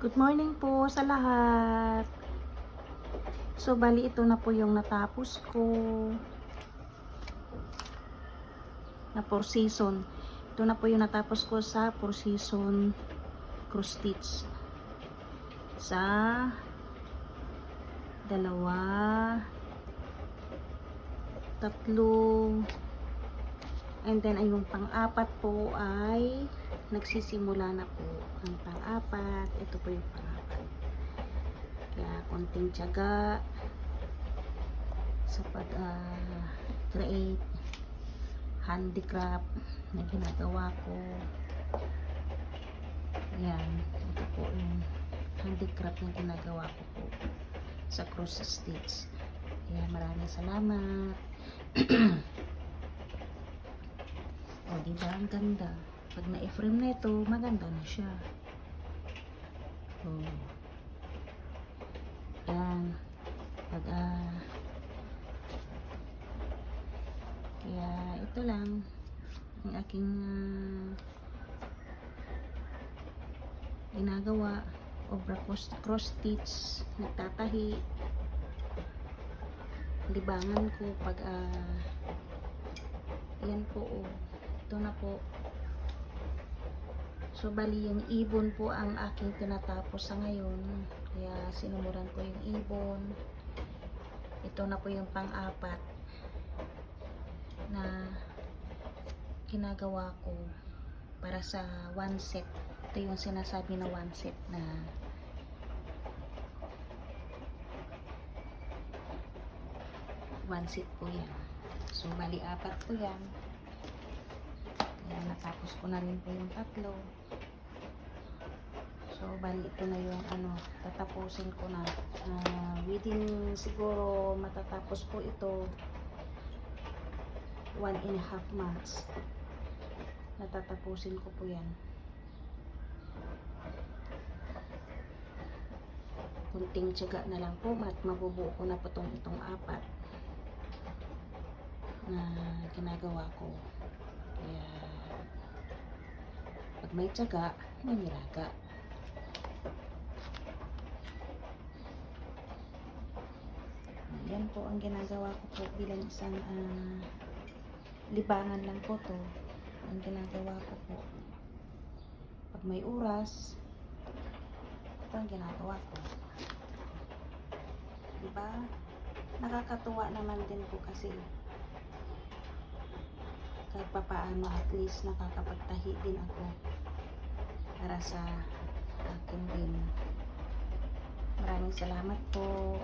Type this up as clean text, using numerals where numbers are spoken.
Good morning po sa lahat. So, bali ito na po yung natapos ko na 4 season. Ito na po yung natapos ko sa 4 season cross stitch. Sa dalawa, tatlo, and then ay yung pang-apat po ay nagsisimula na po ang pang-apat. Ito po yung pang-apat. Kaya konting tiyaga sa pag-create handicraft na ginagawa ko. Yan, ito po yung handicraft na ginagawa ko po sa cross stitch. Kaya maraming salamat. O, diba ang ganda? Pag na-frame na ito, maganda na siya. O, yan. Pag kaya ito lang ang aking ginagawa. Obra cross stitch, nagtatahi, libangan ko pag yan po, ito na po. So bali yung ibon po ang aking tinatapos sa ngayon, kaya sinumuran ko yung ibon. Ito na po yung pang-apat na ginagawa ko para sa one set. Ito yung sinasabi na one set na one set po yan. So bali apat po yan. Kaya natapos ko na rin po yung tatlo. So bali ito na yung tatapusin ko na within siguro matatapos po ito 1.5 months. Natatapusin ko po yan. Kunting tiyaga na lang po at mabubuo ko na po itong apat na ginagawa ko. Kaya pag may tiyaga, may niraga. Yan po ang ginagawa ko po bilang isang libangan lang po to ang ginagawa ko po. Pag may oras, ito ang ginagawa ko. Diba? Nakakatuwa naman din po kasi kahit papaano at least nakakapagtahi din ako para sa akin din. Maraming salamat po.